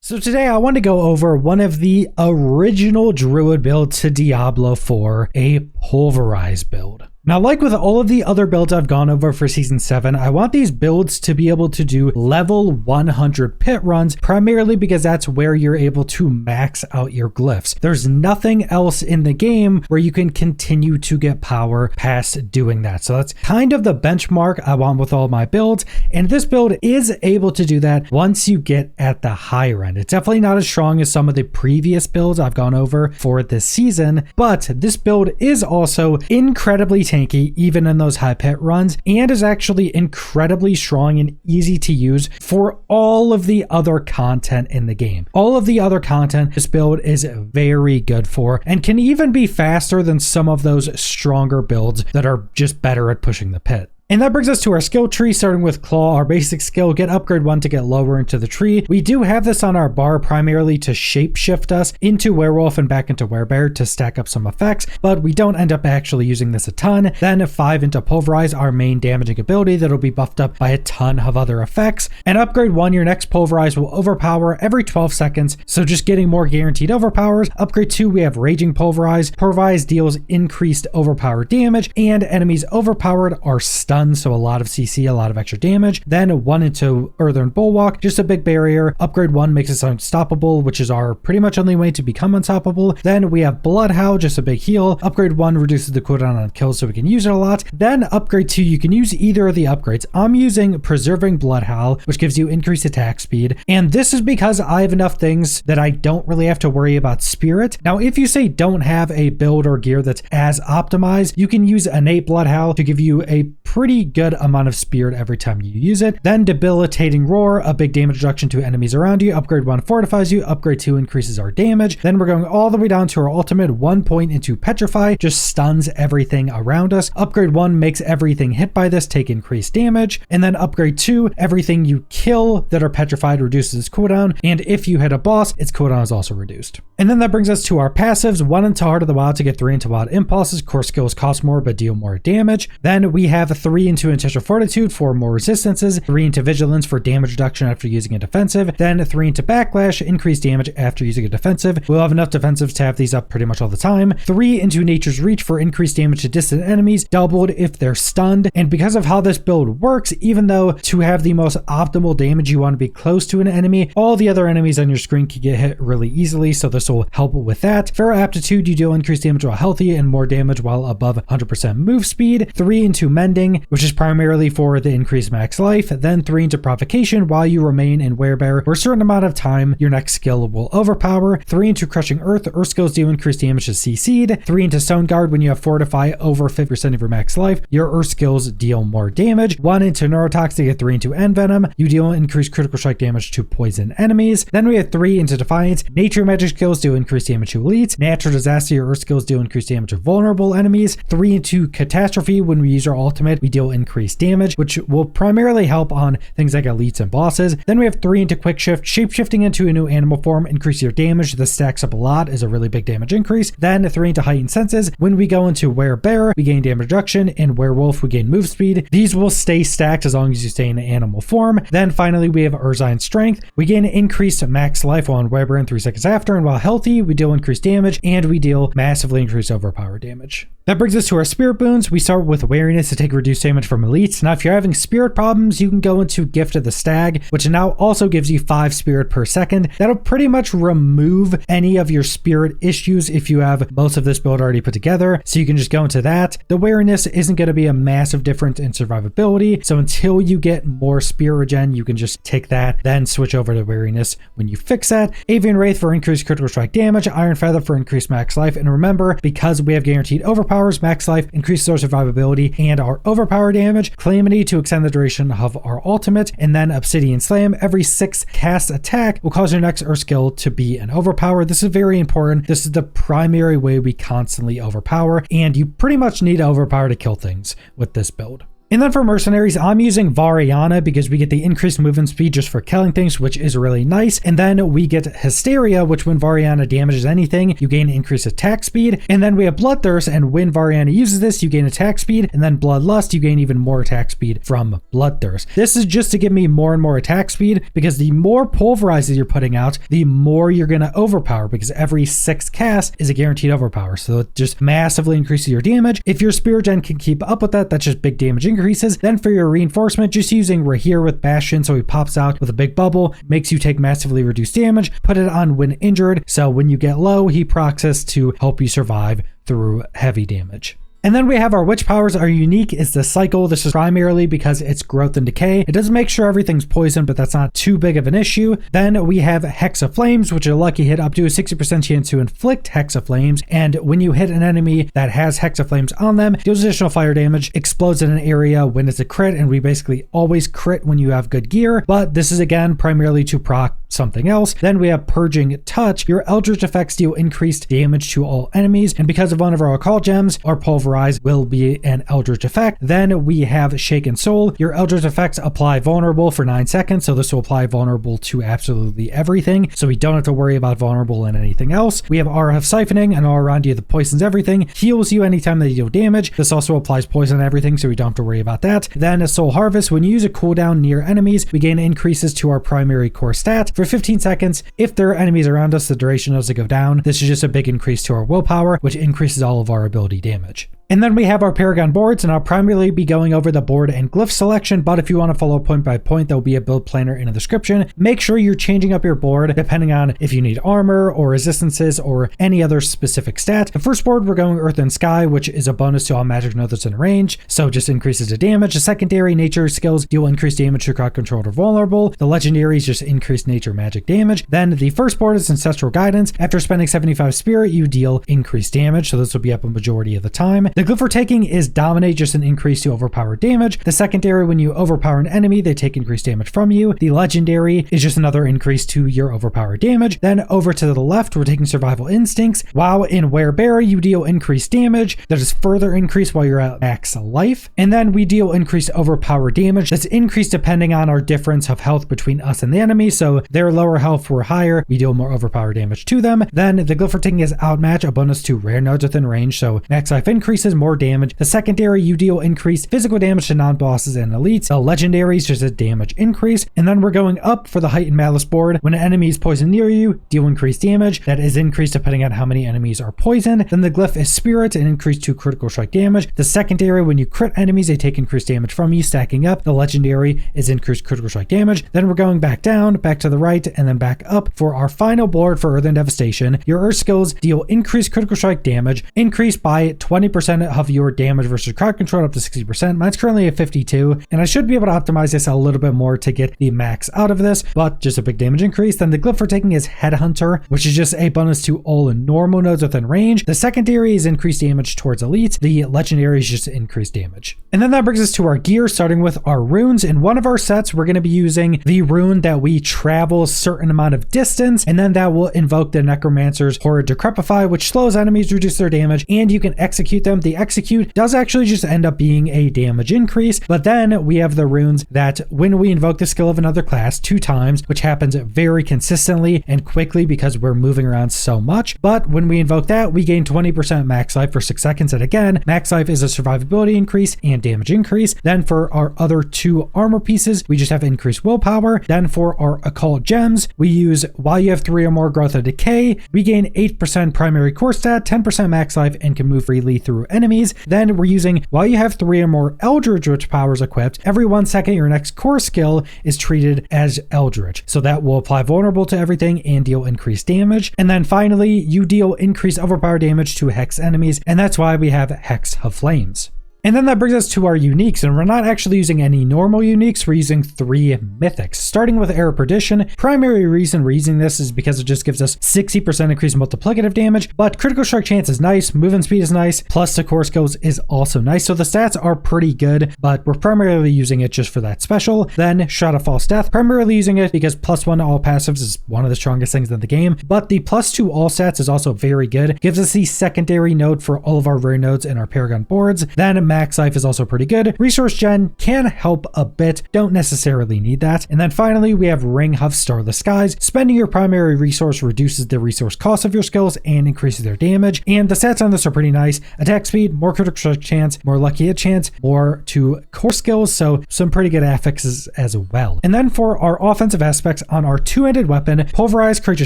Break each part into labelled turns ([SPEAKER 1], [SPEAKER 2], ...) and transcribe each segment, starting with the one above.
[SPEAKER 1] So today I want to go over one of the original Druid builds to Diablo 4, a Pulverize build. Now, like with all of the other builds I've gone over for Season 7, I want these builds to be able to do level 100 pit runs, primarily because that's where you're able to max out your glyphs. There's nothing else in the game where you can continue to get power past doing that. So that's kind of the benchmark I want with all my builds, and this build is able to do that once you get at the higher end. It's definitely not as strong as some of the previous builds I've gone over for this season, but this build is also incredibly tanky even in those high pit runs, and is actually incredibly strong and easy to use for all of the other content in the game. All of the other content this build is very good for, and can even be faster than some of those stronger builds that are just better at pushing the pit. And that brings us to our skill tree, starting with Claw, our basic skill, get upgrade 1 to get lower into the tree. We do have this on our bar primarily to shapeshift us into Werewolf and back into Werebear to stack up some effects, but we don't end up actually using this a ton. Then 5 into Pulverize, our main damaging ability that'll be buffed up by a ton of other effects. And upgrade 1, your next Pulverize will overpower every 12 seconds, so just getting more guaranteed overpowers. Upgrade 2, we have Raging Pulverize. Pulverize deals increased overpower damage, and enemies overpowered are stunned, so a lot of CC, a lot of extra damage. Then 1 into Earthen Bulwark, just a big barrier. Upgrade 1 makes us unstoppable, which is our pretty much only way to become unstoppable. Then we have Bloodhowl, just a big heal. Upgrade 1 reduces the cooldown on kills, so we can use it a lot. Then upgrade 2, you can use either of the upgrades. I'm using Preserving Bloodhowl, which gives you increased attack speed, and this is because I have enough things that I don't really have to worry about Spirit. Now, if you say don't have a build or gear that's as optimized, you can use Innate Bloodhowl to give you a pretty good amount of Spirit every time you use it. Then Debilitating Roar, a big damage reduction to enemies around you. Upgrade 1 fortifies you. Upgrade 2 increases our damage. Then we're going all the way down to our ultimate. 1 point into Petrify, just stuns everything around us. Upgrade 1 makes everything hit by this take increased damage. And then upgrade 2, everything you kill that are petrified reduces its cooldown. And if you hit a boss, its cooldown is also reduced. And then that brings us to our passives. 1 into Heart of the Wild to get 3 into Wild Impulses. Core skills cost more but deal more damage. Then we have 3 into Intentional Fortitude for more resistances, 3 into Vigilance for damage reduction after using a defensive, then 3 into Backlash, increased damage after using a defensive. We'll have enough defensives to have these up pretty much all the time. 3 into Nature's Reach for increased damage to distant enemies, doubled if they're stunned. And because of how this build works, even though to have the most optimal damage you want to be close to an enemy, all the other enemies on your screen can get hit really easily, so this will help with that. Feral Aptitude, you deal increased damage while healthy and more damage while above 100% move speed. 3 into Mending, which is primarily for the increased max life. Then 3 into Provocation, while you remain in Werebear for a certain amount of time, your next skill will overpower. 3 into Crushing Earth skills deal increased damage to CC'd. 3 into Stone Guard, when you have Fortify over 50% of your max life, your Earth skills deal more damage. 1 into Neurotoxic, 3 into Envenom, you deal increased critical strike damage to poison enemies. Then we have 3 into Defiance, Nature Magic skills deal increased damage to elites. Natural Disaster, your Earth skills deal increased damage to vulnerable enemies. 3 into Catastrophe, when we use our ultimate, we deal increased damage, which will primarily help on things like elites and bosses. Then we have 3 into Quick Shift, shapeshifting into a new animal form, increase your damage. This stacks up a lot, is a really big damage increase. Then 3 into Heightened Senses, when we go into Werebear, we gain damage reduction, and Werewolf, we gain move speed. These will stay stacked as long as you stay in an animal form. Then finally, we have Urzine Strength, we gain increased max life while in Werebear and 3 seconds after, and while healthy, we deal increased damage, and we deal massively increased overpower damage. That brings us to our Spirit boons. We start with Wariness to take reduced damage from elites. Now, if you're having Spirit problems, you can go into Gift of the Stag, which now also gives you 5 Spirit per second. That'll pretty much remove any of your Spirit issues if you have most of this build already put together, so you can just go into that. The Wariness isn't going to be a massive difference in survivability, so until you get more Spirit regen, you can just take that, then switch over to Wariness when you fix that. Avian Wraith for increased critical strike damage, Iron Feather for increased max life, and remember, because we have guaranteed overpowers, max life increases our survivability and our overpower damage. Calamity to extend the duration of our ultimate, and then Obsidian Slam, every 6 cast attack will cause your next Earth skill to be an overpower. This is very important. This is the primary way we constantly overpower, and you pretty much need to overpower to kill things with this build. And then for Mercenaries, I'm using Variana because we get the increased movement speed just for killing things, which is really nice. And then we get Hysteria, which when Variana damages anything, you gain increased attack speed. And then we have Bloodthirst, and when Variana uses this, you gain attack speed. And then Bloodlust, you gain even more attack speed from Bloodthirst. This is just to give me more and more attack speed, because the more Pulverizes you're putting out, the more you're going to overpower, because every 6 cast is a guaranteed overpower. So it just massively increases your damage. If your Spirit Gen can keep up with that, that's just big damage increases. Then for your reinforcement, just using Rahir with Bastion, so he pops out with a big bubble, makes you take massively reduced damage. Put it on when injured, so when you get low, he procs to help you survive through heavy damage. And then we have our witch powers. Our unique is the cycle. This is primarily because it's growth and decay. It does make sure everything's poisoned, but that's not too big of an issue. Then we have Hex of Flames, which is a lucky hit up to a 60% chance to inflict Hex of Flames. And when you hit an enemy that has Hex of Flames on them, deals additional fire damage, explodes in an area when it's a crit, and we basically always crit when you have good gear. But this is again primarily to proc something else. Then we have Purging Touch. Your Eldritch effects deal increased damage to all enemies, and because of one of our occult gems, our Pulverize will be an Eldritch effect. Then we have Shaken Soul. Your Eldritch effects apply vulnerable for 9 seconds, so this will apply vulnerable to absolutely everything, so we don't have to worry about vulnerable and anything else. We have Aura of Siphoning, and all around you that poisons everything, heals you anytime they deal damage. This also applies poison on everything, so we don't have to worry about that. Then a Soul Harvest. When you use a cooldown near enemies, we gain increases to our primary core stat for 15 seconds. If there are enemies around us, the duration doesn't go down. This is just a big increase to our willpower, which increases all of our ability damage. And then we have our Paragon boards, and I'll primarily be going over the board and glyph selection, but if you want to follow point by point, there'll be a build planner in the description. Make sure you're changing up your board depending on if you need armor or resistances or any other specific stat. The first board, we're going Earth and Sky, which is a bonus to all magic nodes in range, so just increases the damage. The secondary nature skills deal increased damage to crowd controlled or vulnerable. The legendaries just increase nature magic damage. Then the first board is Ancestral Guidance. After spending 75 spirit, you deal increased damage, so this will be up a majority of the time. The glyph for taking is Dominate, just an increase to overpowered damage. The secondary, when you overpower an enemy, they take increased damage from you. The legendary is just another increase to your overpowered damage. Then over to the left, we're taking Survival Instincts. While in Werebear, you deal increased damage. That is further increased while you're at max life. And then we deal increased overpowered damage. That's increased depending on our difference of health between us and the enemy. So their lower health were higher, we deal more overpowered damage to them. Then the glyph for taking is Outmatch, a bonus to rare nodes within range. So max life increases, more damage. The secondary, you deal increased physical damage to non-bosses and elites. The legendary is just a damage increase. And then we're going up for the Heightened Malice board. When an enemy is poisoned near you, deal increased damage. That is increased depending on how many enemies are poisoned. Then the glyph is Spirit, an increase to critical strike damage. The secondary, when you crit enemies, they take increased damage from you, stacking up. The legendary is increased critical strike damage. Then we're going back down, back to the right, and then back up for our final board for Earth and Devastation. Your Earth skills deal increased critical strike damage, increased by 20% of your damage versus crowd control up to 60%. Mine's currently at 52, and I should be able to optimize this a little bit more to get the max out of this, but just a big damage increase. Then the glyph for taking is Headhunter, which is just a bonus to all normal nodes within range. The secondary is increased damage towards elites. The legendary is just increased damage. And then that brings us to our gear, starting with our runes. In one of our sets, we're going to be using the rune that we travel a certain amount of distance, and then that will invoke the Necromancer's Horrid Decrepify, which slows enemies, reduce their damage, and you can execute them. The execute does actually just end up being a damage increase, but then we have the runes that when we invoke the skill of another class 2 times, which happens very consistently and quickly because we're moving around so much, but when we invoke that, we gain 20% max life for 6 seconds, and again, max life is a survivability increase and damage increase. Then for our other 2 armor pieces, we just have increased willpower. Then for our occult gems, we use while you have 3 or more growth of decay, we gain 8% primary core stat, 10% max life, and can move freely through enemies. Then we're using while you have 3 or more Eldritch Witch powers equipped, every 1 second your next core skill is treated as Eldritch. So that will apply vulnerable to everything and deal increased damage. And then finally, you deal increased overpower damage to hex enemies, and that's why we have Hex of Flames. And then that brings us to our uniques, and we're not actually using any normal uniques, we're using 3 mythics. Starting with Air of Perdition, primary reason we're using this is because it just gives us 60% increased multiplicative damage, but critical strike chance is nice, movement speed is nice, plus the core skills is also nice, so the stats are pretty good, but we're primarily using it just for that special. Then Shot of False Death, primarily using it because +1 to all passives is one of the strongest things in the game, but the +2 all stats is also very good, gives us the secondary node for all of our rare nodes in our Paragon boards. Then max life is also pretty good. Resource gen can help a bit, don't necessarily need that. And then finally, we have Ring of Starless Skies. Spending your primary resource reduces the resource cost of your skills and increases their damage. And the stats on this are pretty nice. Attack speed, more critical strike chance, more lucky hit chance, more to core skills, so some pretty good affixes as well. And then for our offensive aspects on our two-handed weapon, Pulverize creates a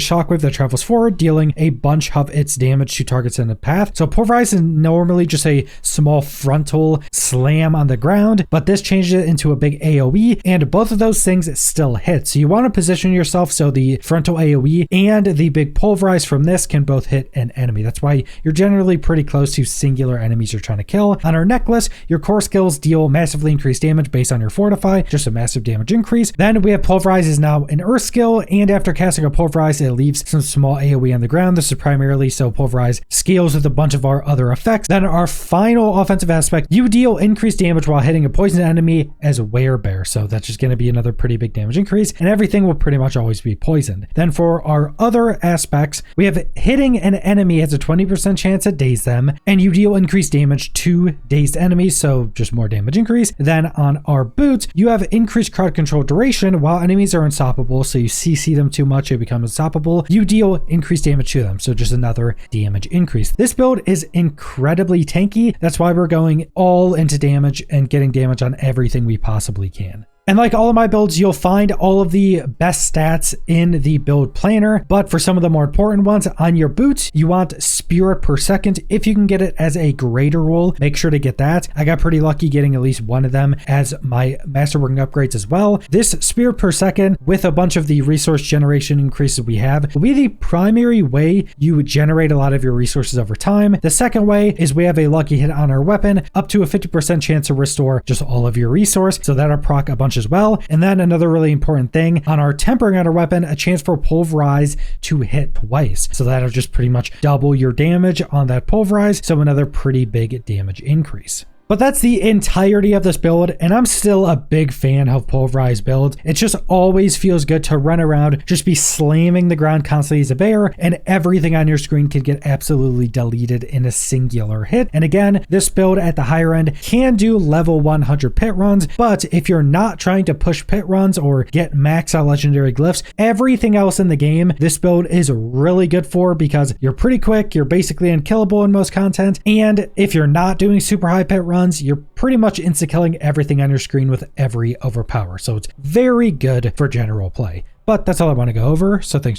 [SPEAKER 1] shockwave that travels forward, dealing a bunch of its damage to targets in the path. So Pulverize is normally just a small frontal slam on the ground, but this changes it into a big AoE, and both of those things still hit. So you want to position yourself so the frontal AoE and the big Pulverize from this can both hit an enemy. That's why you're generally pretty close to singular enemies you're trying to kill. On our necklace, your core skills deal massively increased damage based on your fortify, just a massive damage increase. Then we have Pulverize is now an earth skill, and after casting a Pulverize, it leaves some small AoE on the ground. This is primarily so Pulverize scales with a bunch of our other effects. Then our final offensive aspect, you deal increased damage while hitting a poison enemy as a werebear. So that's just going to be another pretty big damage increase, and everything will pretty much always be poisoned. Then for our other aspects, we have hitting an enemy has a 20% chance to daze them, and you deal increased damage to dazed enemies, so just more damage increase. Then on our boots, you have increased crowd control duration while enemies are unstoppable, so you CC them too much, they become unstoppable. You deal increased damage to them, so just another damage increase. This build is incredibly tanky. That's why we're going all into damage and getting damage on everything we possibly can. And like all of my builds, you'll find all of the best stats in the build planner, but for some of the more important ones, on your boots, you want spirit per second. If you can get it as a greater role, make sure to get that. I got pretty lucky getting at least one of them as my masterworking upgrades as well. This spirit per second with a bunch of the resource generation increases we have will be the primary way you generate a lot of your resources over time. The second way is we have a lucky hit on our weapon, up to a 50% chance to restore just all of your resource, so that'll proc a bunch as well. And then another really important thing on our tempering on our weapon, a chance for Pulverize to hit twice. So that'll just pretty much double your damage on that Pulverize. So another pretty big damage increase. But that's the entirety of this build, and I'm still a big fan of Pulverize builds. It just always feels good to run around, just be slamming the ground constantly as a bear, and everything on your screen can get absolutely deleted in a singular hit. And again, this build at the higher end can do level 100 pit runs, but if you're not trying to push pit runs or get max out legendary glyphs, everything else in the game, this build is really good for, because you're pretty quick, you're basically unkillable in most content, and if you're not doing super high pit runs, you're pretty much insta-killing everything on your screen with every overpower. So it's very good for general play. But that's all I want to go over. So thanks for